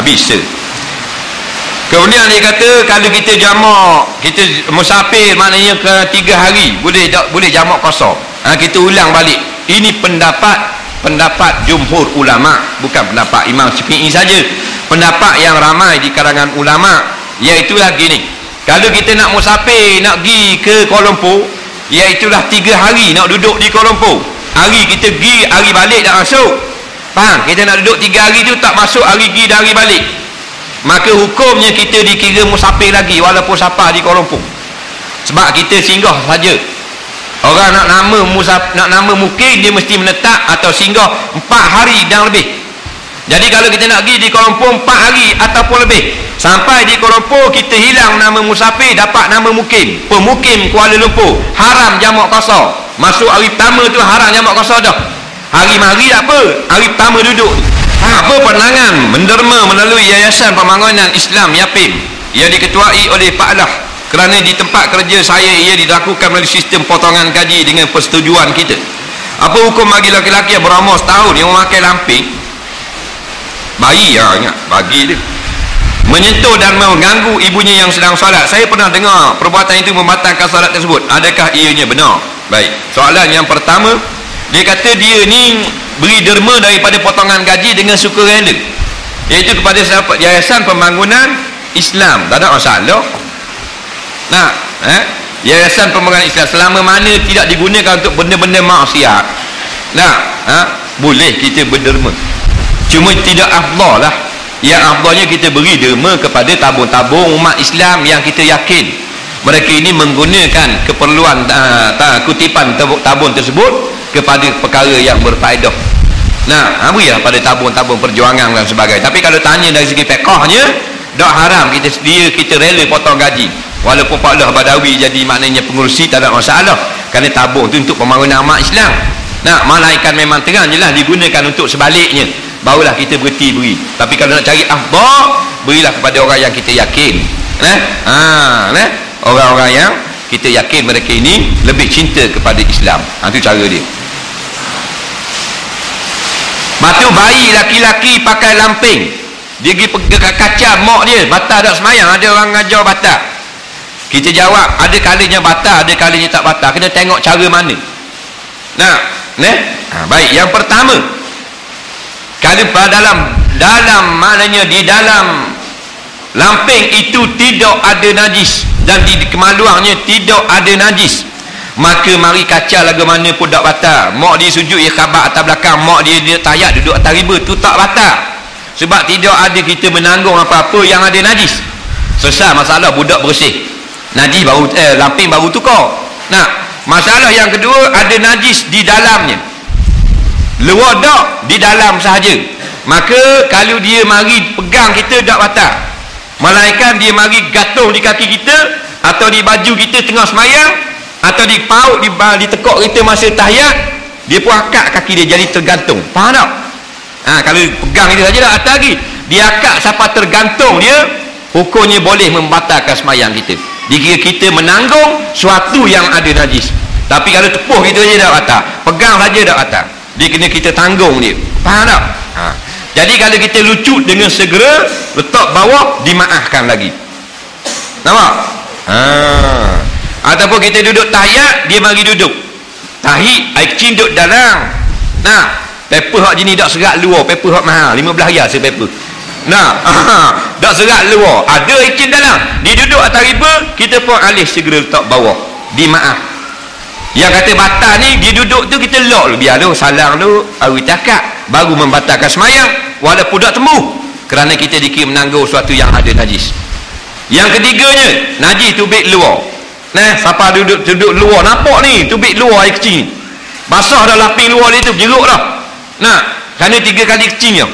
bisa. Kemudian dia kata kalau kita jamak, kita musafir maknanya ke 3 hari boleh jamak qasar. Kita ulang balik. Ini pendapat jumhur ulama, bukan pendapat Imam Syafi'i saja, pendapat yang ramai di kalangan ulama, iaitulah gini. Kalau kita nak musafir, nak pergi ke Kuala Lumpur, iaitulah 3 hari nak duduk di Kuala Lumpur. Hari kita pergi, hari balik tak masuk. Faham? Kita nak duduk 3 hari tu tak masuk hari pergi dan hari balik. Maka hukumnya kita dikira musafir lagi walaupun safar di Kuala Lumpur. Sebab kita singgah saja. Orang nak nama mukim, dia mesti menetap atau singgah 4 hari dan lebih. Jadi kalau kita nak pergi di Kuala Lumpur 4 hari ataupun lebih, sampai di Kuala Lumpur kita hilang nama musafir, dapat nama mukim. Pemukim Kuala Lumpur haram jamak qasar. Masuk hari pertama tu haram jamak qasar dah. Hari-hari tak apa, hari pertama duduk. Apa pandangan menderma melalui Yayasan Pembangunan Islam YAPIM yang diketuai oleh Pak Lah, kerana di tempat kerja saya ia dilakukan melalui sistem potongan gaji dengan persetujuan kita. Apa hukum bagi lelaki yang berumur setahun yang memakai lamping, bayi ingat bagi dia, menyentuh dan mengganggu ibunya yang sedang solat? Saya pernah dengar perbuatan itu membatalkan solat tersebut. Adakah ianya benar? Baik, soalan yang pertama, dia kata dia ni beri derma daripada potongan gaji dengan sukarela, iaitu kepada Yayasan Pembangunan Islam. Tak ada masalah. Nah, Yayasan Pembangunan Islam selama mana tidak digunakan untuk benda-benda maksiat, nah, boleh kita berderma. Cuma tidak afdal lah. Yang afdalnya kita beri derma kepada tabung-tabung umat Islam yang kita yakin mereka ini menggunakan keperluan kutipan tabung tersebut kepada perkara yang berfaedah. Nah, berilah pada tabung-tabung perjuangan dan sebagainya. Tapi kalau tanya dari segi fiqahnya, tak haram kita rela potong gaji. Walaupun Pak Allah Badawi jadi maknanya pengurusi, tak ada masalah, kerana tabung itu untuk pembangunan umat Islam. Nah, malaikat memang terang jelas digunakan untuk sebaliknya, barulah kita berhenti beri. Tapi kalau nak cari afdal, berilah kepada orang yang kita yakin. Orang-orang yang kita yakin mereka ini lebih cinta kepada Islam. Itu cara dia. Batu bayi laki-laki pakai lamping, dia pergi kacau mak dia, batal tak semayang. Ada orang ngajar batal. Kita jawab, ada kalanya batal, ada kalanya tak batal. Kena tengok cara mana. Baik, yang pertama, kalau dalam maknanya di dalam lamping itu tidak ada najis dan di kemaluannya tidak ada najis, maka mari kacau lagu mana pun tak batal. Mak dia sujud, dia khabar atas belakang, mak dia tayat duduk atas riba, tu tak batal. Sebab tidak ada kita menanggung apa-apa yang ada najis. Selesai masalah, budak bersih, najis baru lamping baru tukar. Nah, masalah yang kedua, ada najis di dalamnya, luar tak, di dalam sahaja. Maka kalau dia mari pegang kita tak batal. Malaikat dia mari gantung di kaki kita atau di baju kita tengah semayang, atau di paut, di tekuk kita masa tahiyat, dia pun akak kaki dia jadi tergantung. Faham tak? Kalau pegang itu saja tak atas lagi, dia akak sampai tergantung dia, hukumnya boleh membatalkan semayang kita. Dikira kita menanggung suatu yang ada najis. Tapi kalau tepuh kita saja tak batal, pegang saja tak batal, dia kena kita tanggung dia. Faham tak? Jadi kalau kita lucut dengan segera, letak bawah, dimaafkan lagi. Nampak? Ataupun kita duduk tahiyat, dia mari duduk tahiyat, air kecil duduk dalam. Nah, paper hak jenis tak serat luar, paper hak mahal 15 riyal paper. Nah, tak serat luar, ada air kecil dalam, dia duduk atas riba, kita pun alih segera letak bawah, dimaaf. Yang kata batal ni, dia duduk tu kita lock dulu, biar dulu salam dulu, awi takak, baru membatalkan semayang, walaupun tak temu, kerana kita dikira menanggung sesuatu yang ada najis. Yang ketiganya, najis tubik luar. Nah, siapa duduk luar, nampak ni tubik luar air kecil, basah dah laping luar dia tu, jeruk dah. Nah, kerana 3 kali kecilnya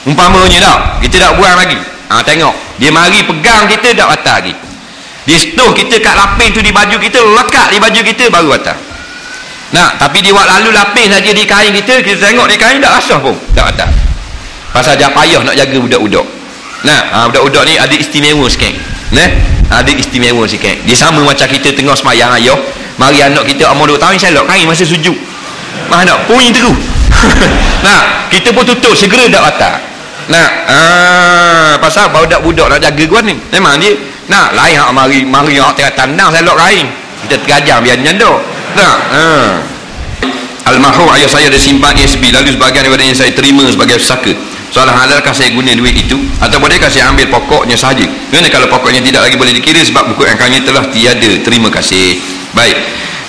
umpamanya dah, kita tak buang lagi. Tengok, dia mari pegang kita tak batal lagi. Dia setuh kita kat laping tu di baju kita, lekat di baju kita, baru batal. Nah, tapi dia buat lalu laping saja di kain kita, kita tengok di kain tak rasah pun, tak batal. Pasal dia payah nak jaga budak-budak. Nah, budak-budak ni ada istimewa sikit. Ada istimewa sikit. Dia sama macam kita tengah semayang ayah, mari anak kita umur 2 tahun selok kain masa sujud. Mana nak puing terus. Nah, kita pun tutup segera tak batal. Nah, pasal budak-budak nak jaga gua ni. Memang dia nak lain hak mari hak tengah tandang saya lok lain. Kita tergajar biar nyanduk. Tak. Almarhum ayah saya ada simpan SB, lalu sebahagian daripadanya saya terima sebagai saka. Soalan halalkah saya guna duit itu atau bolehkah saya ambil pokoknya sahaja? Kerana kalau pokoknya tidak lagi boleh dikira sebab buku yang kami telah tiada. Terima kasih. Baik.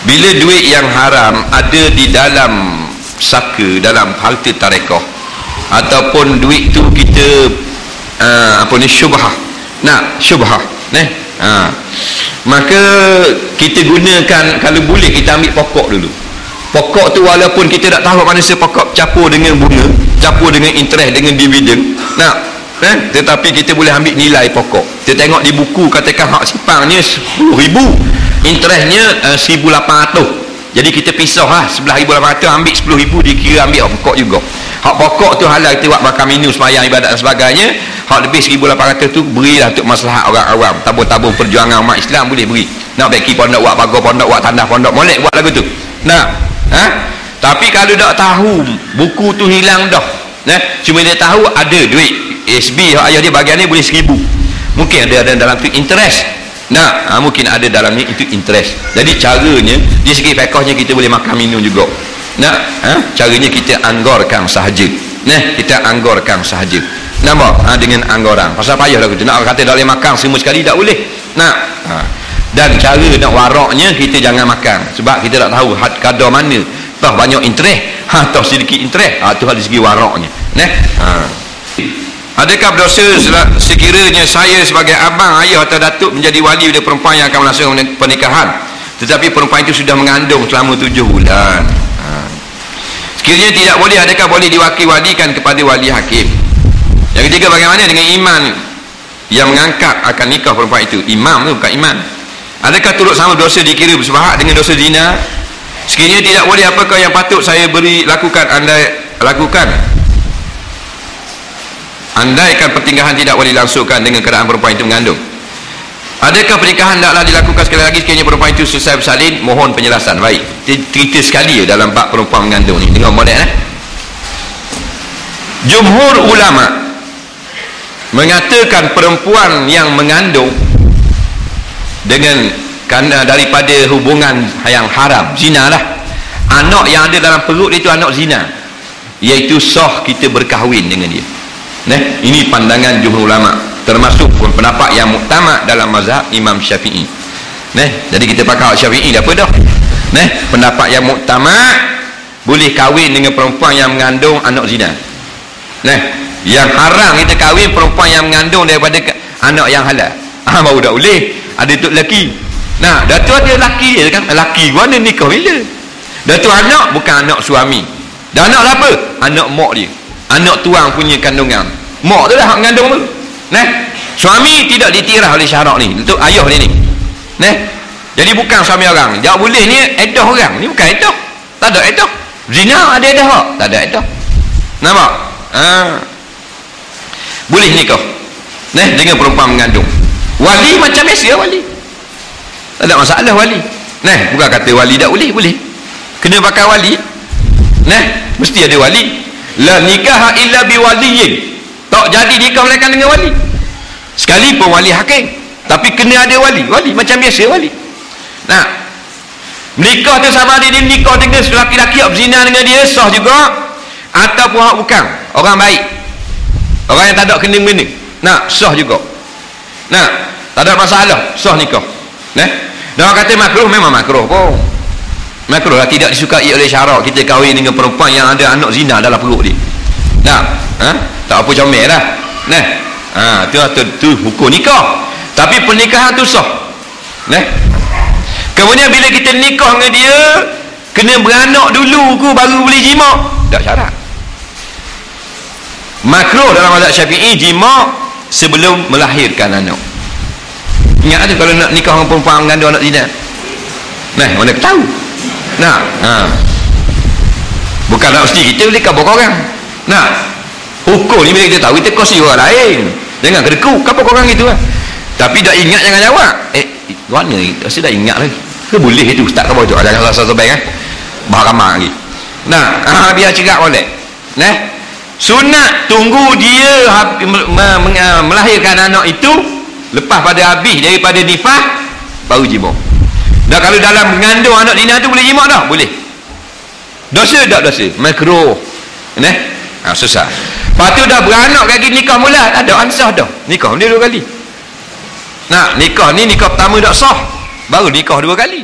Bila duit yang haram ada di dalam saka, dalam harta tarekah, ataupun duit tu kita syubhah. Syubhah. Maka kita gunakan, kalau boleh kita ambil pokok dulu. Pokok tu walaupun kita tak tahu mana pokok campur dengan bunga, campur dengan interest, dengan dividen, tetapi kita boleh ambil nilai pokok. Kita tengok di buku katakan hak simpangnya 10,000, interestnya 1,800. Jadi kita pisah lah, 11,800 ambil 10,000, dikira ambil hak pokok juga. Hak pokok tu halal kita buat makan minum, sembahyang, ibadat dan sebagainya. Hak lebih 1,800 tu berilah untuk maslahat orang awam, tabung-tabung perjuangan umat Islam boleh beri. Nak bagi pondok buat pagar pondok, buat tandah pondok, molek buat lagu tu. Tapi kalau tak tahu buku tu hilang dah, cuma dia tahu ada duit SB ayah dia bagian ni boleh 1,000, mungkin ada dalam tu interest, mungkin ada dalam ni itu interest. Jadi caranya di segi fiqhnya kita boleh makan minum juga. Caranya kita anggarkan sahaja. Kita anggarkan sahaja. Nampak? Dengan anggaran. Pasal payah lah kita nak kata tak boleh makan semua sekali, tak boleh. Dan cara nak waraknya kita jangan makan sebab kita tak tahu kadar mana, toh banyak interest, toh sedikit interest, tu dari segi waraknya. Adakah berdosa sekiranya saya sebagai abang, ayah atau datuk menjadi wali dari perempuan yang akan melangsungkan pernikahan tetapi perempuan itu sudah mengandung selama 7 bulan? Sekiranya tidak boleh, adakah boleh diwakil-walikan kepada wali hakim? Yang ketiga, bagaimana dengan imam yang mengangkat akan nikah perempuan itu? Imam tu bukan iman. Adakah turut sama dosa dikira bersebahak dengan dosa zina? Sekiranya tidak boleh, apakah yang patut saya lakukan? Andaikan pertinggahan tidak boleh langsungkan dengan keadaan perempuan itu mengandung. Adakah pernikahan taklah dilakukan sekali lagi sekiranya perempuan itu selesai bersalin? Mohon penjelasan. Baik, cerita sekali dalam bab perempuan mengandung ni. Dengar model Jumhur ulama mengatakan perempuan yang mengandung dengan kerana daripada hubungan yang haram, zina lah, anak yang ada dalam perut itu anak zina, iaitu sah kita berkahwin dengan dia. Ini pandangan jumhur ulama, termasuk pun pendapat yang muktamad dalam mazhab Imam Syafi'i. Jadi kita pakai Syafi'i dah apa dah. Pendapat yang muktamad boleh kahwin dengan perempuan yang mengandung anak zina. Yang haram kita kahwin perempuan yang mengandung daripada anak yang halal. Baru tak boleh. Ada tu lelaki. Datuk ada lelaki je kan. Lelaki gua ni nikah bila? Datuk anak bukan anak suami. Dan anak apa? Anak mak dia. Anak tuang punya kandungan. Mak tu dah hak mengandung tu. Suami tidak ditirah oleh syarak ni. Untuk ayah dia ni. Jadi bukan suami orang. Jangan boleh ni edah orang. Ni bukan edah. Tak ada edah. Zina ada edah tak? Tak ada edah. Nampak? Boleh nikah dengan perempuan mengandung. Wali macam biasa wali, tak ada masalah wali. Bukan kata wali tak boleh, boleh. Kena pakai wali. Mesti ada wali. La nikah illa biwaliyin. Tak jadi nikah melainkan dengan wali. Sekalipun wali hakim, tapi kena ada wali. Wali macam biasa wali. Nikah tu sama ada dia nikah dengan lelaki-lelaki yang berzina dengan dia, sah juga, ataupun hak bukan orang baik, orang yang tak ada kena-mena, sah juga. Tak ada masalah, sah nikah. Dan orang kata makruh, memang makruh pun. Makruh lah, tidak disukai oleh syarak kita kahwin dengan perempuan yang ada anak zina dalam perut dia. Tak apa comel lah. Tu hukum nikah. Tapi pernikahan tu sah. Kemudian bila kita nikah dengan dia, kena beranak dulu ke baru boleh jima'? Tak syarat. Makruh dalam mazhab Syafi'i jima' sebelum melahirkan anak. Ingat ada kalau nak nikah dengan perempuan mengandung anak zina. Mana tahu. Bukan nak mesti kita boleh kabur orang. Hukum ni bila kita tahu, kita kongsi orang lain. Jangan kedekut kabur orang itu lah. Tapi dah ingat jangan jawab. Mana rasa dah ingat lagi. Ke boleh itu tak kabur tu. Jangan rasa sobek kan. Baharamah lagi. Biar cerak boleh. Sunat tunggu dia melahirkan anak itu, lepas pada habis daripada nifas baru jima. Dan kalau dalam mengandung anak dina tu boleh jima dah? Boleh. Dosa tak dosa? Makruh. Susah. Lepas tu dah beranak kaki nikah mula, ada ansah dah. Nikah dia 2 kali. Nah, nikah ni nikah pertama tak sah, baru nikah 2 kali.